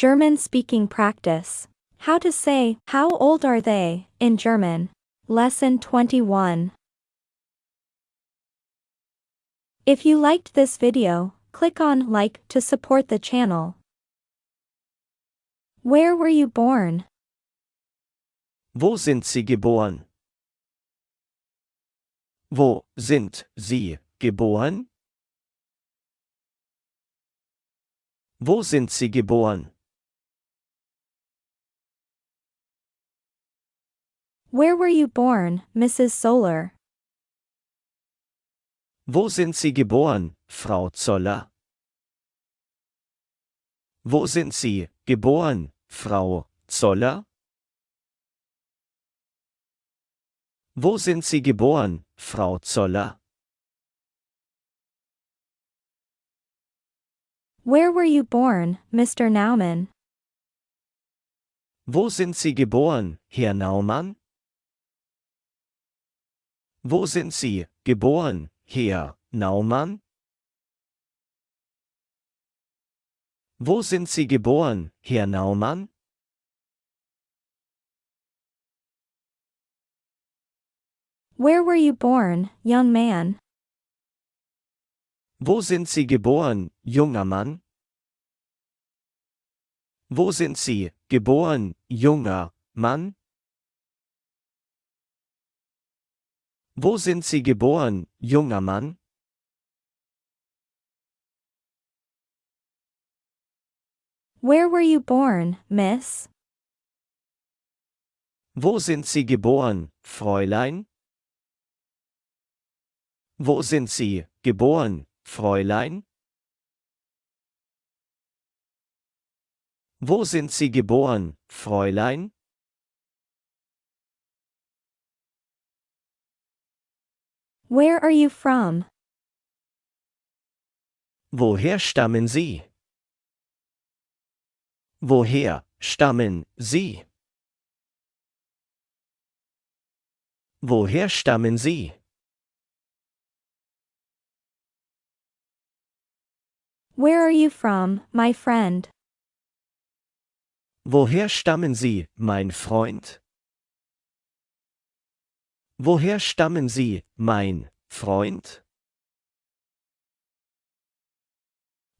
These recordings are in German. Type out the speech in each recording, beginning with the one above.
German speaking practice. How to say, how old are they, in German. Lesson 21. If you liked this video, click on like to support the channel. Where were you born? Wo sind Sie geboren? Wo sind Sie geboren? Wo sind Sie geboren? Where were you born, Mrs. Solar? Wo sind Sie geboren, Frau Zoller? Wo sind Sie geboren, Frau Zoller? Wo sind Sie geboren, Frau Zoller? Where were you born, Mr. Naumann? Wo sind Sie geboren, Herr Naumann? Wo sind Sie geboren, Herr Naumann? Wo sind Sie geboren, Herr Naumann? Where were you born, young man? Wo sind Sie geboren, junger Mann? Wo sind Sie geboren, junger Mann? Wo sind Sie geboren, junger Mann? Where were you born, miss? Wo sind Sie geboren, Fräulein? Wo sind Sie geboren, Fräulein? Wo sind Sie geboren, Fräulein? Where are you from? Woher stammen Sie? Woher stammen Sie? Woher stammen Sie? Where are you from, my friend? Woher stammen Sie, mein Freund? Woher stammen Sie, mein Freund?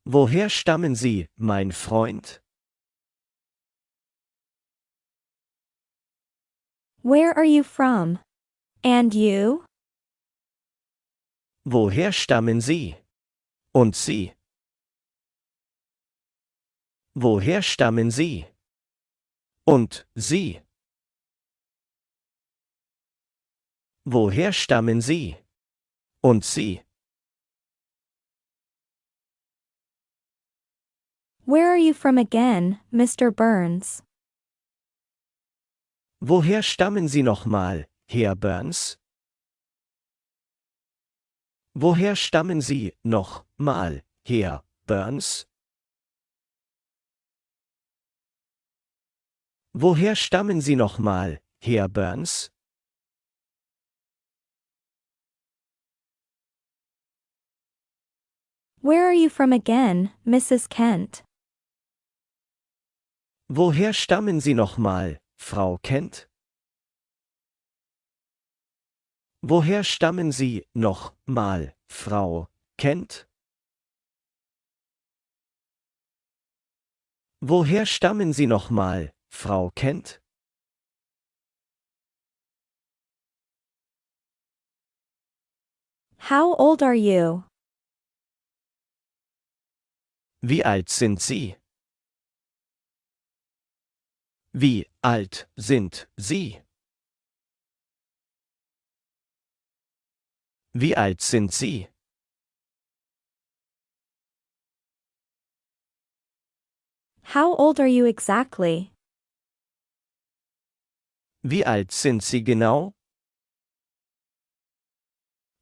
Woher stammen Sie, mein Freund? Where are you from? And you? Woher stammen Sie? Und Sie? Woher stammen Sie? Und Sie? Woher stammen Sie? Und Sie? Where are you from again, Mr. Burns? Woher stammen Sie nochmal, Herr Burns? Woher stammen Sie noch mal, Herr Burns? Woher stammen Sie noch mal, Herr Burns? Where are you from again, Mrs. Kent? Woher stammen Sie noch mal, Frau Kent? Woher stammen Sie noch mal, Frau Kent? Woher stammen Sie noch mal, Frau Kent? How old are you? Wie alt sind Sie? Wie alt sind Sie? Wie alt sind Sie? How old are you exactly? Wie alt sind Sie genau?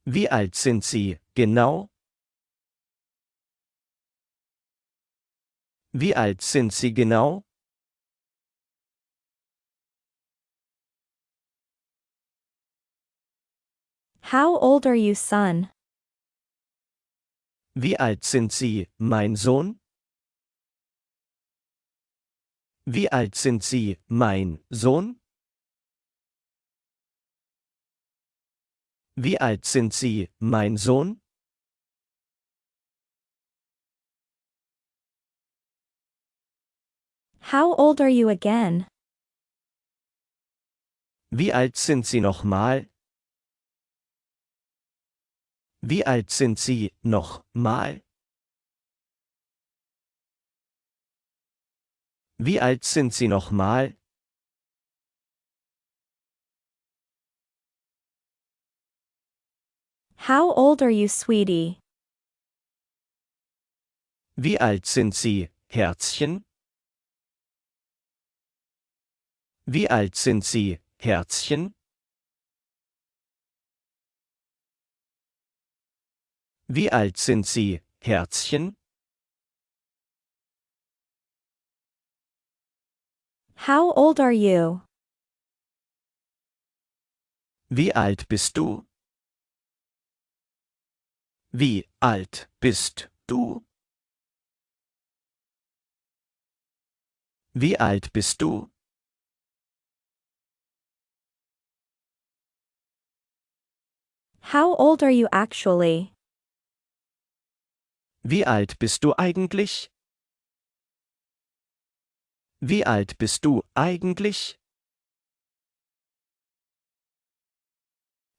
Wie alt sind Sie genau? Wie alt sind Sie genau? How old are you, son? Wie alt sind Sie, mein Sohn? Wie alt sind Sie, mein Sohn? Wie alt sind Sie, mein Sohn? How old are you again? Wie alt sind Sie nochmal? Wie alt sind Sie nochmal? Wie alt sind Sie nochmal? How old are you, sweetie? Wie alt sind Sie, Herzchen? Wie alt sind Sie, Herzchen? Wie alt sind Sie, Herzchen? How old are you? Wie alt bist du? Wie alt bist du? Wie alt bist du? How old are you actually? Wie alt bist du eigentlich? Wie alt bist du eigentlich?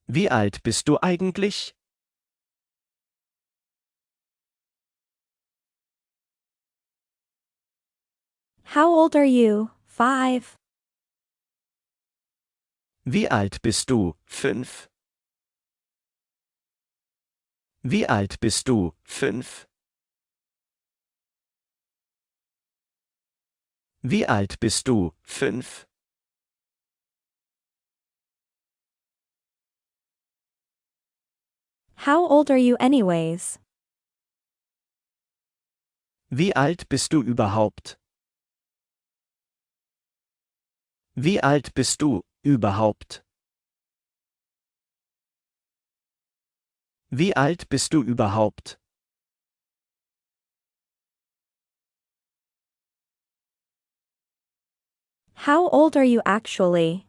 Wie alt bist du eigentlich? How old are you? 5. Wie alt bist du? 5. Wie alt bist du? 5. Wie alt bist du? 5. How old are you anyways? Wie alt bist du überhaupt? Wie alt bist du überhaupt? Wie alt bist du überhaupt? How old are you actually?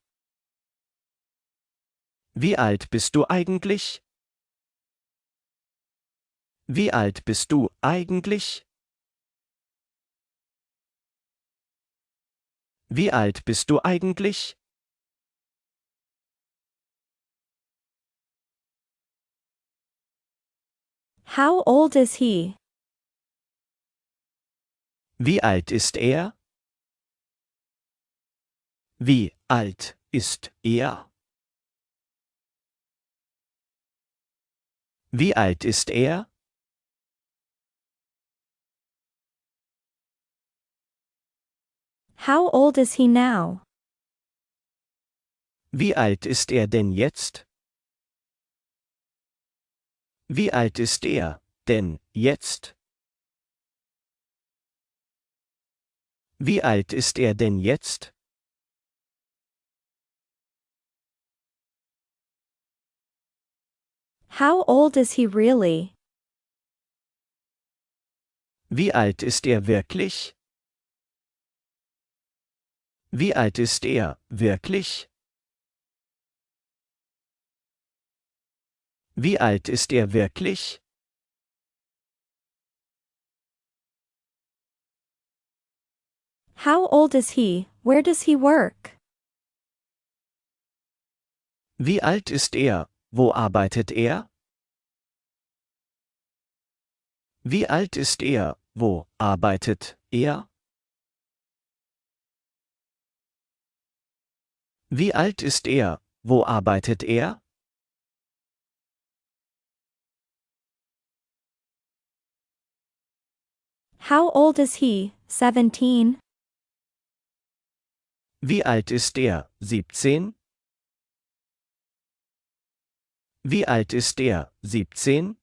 Wie alt bist du eigentlich? Wie alt bist du eigentlich? Wie alt bist du eigentlich? How old is he? Wie alt ist er? Wie alt ist er? Wie alt ist er? How old is he now? Wie alt ist er denn jetzt? Wie alt ist er denn jetzt? Wie alt ist er denn jetzt? How old is he really? Wie alt ist er wirklich? Wie alt ist er wirklich? Wie alt ist er wirklich? How old is he? Where does he work? Wie alt ist er? Wo arbeitet er? Wie alt ist er? Wo arbeitet er? Wie alt ist er? Wo arbeitet er? How old is he? 17. Wie alt ist er? 17? Wie alt ist er? 17?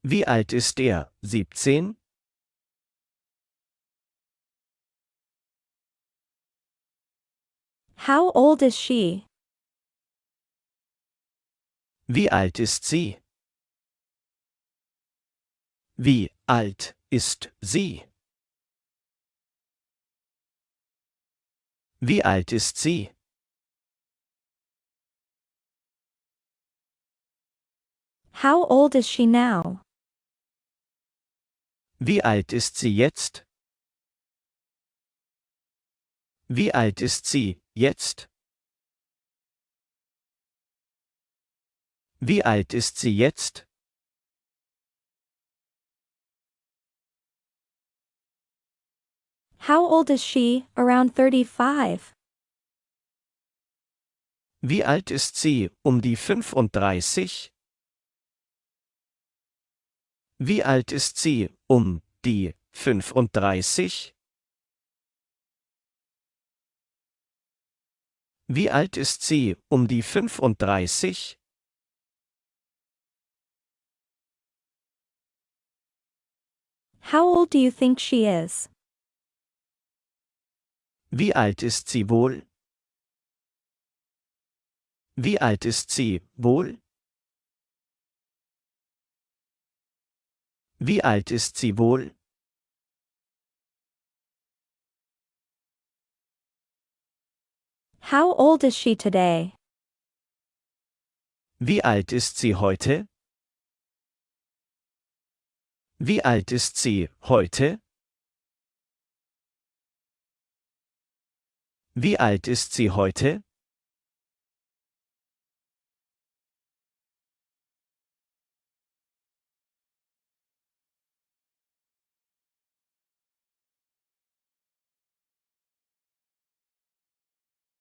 Wie alt ist er? 17? How old is she? Wie alt ist sie? Wie alt ist sie? Wie alt ist sie? How old is she now? Wie alt ist sie jetzt? Wie alt ist sie jetzt? Wie alt ist sie jetzt? How old is she? Around 35. Wie alt ist sie? Die 35? Wie alt ist sie? Die 35? Wie alt ist sie? Die 35? How old do you think she is? Wie alt ist sie wohl? Wie alt ist sie wohl? Wie alt ist sie wohl? How old is she today? Wie alt ist sie heute? Wie alt ist sie heute? Wie alt ist sie heute?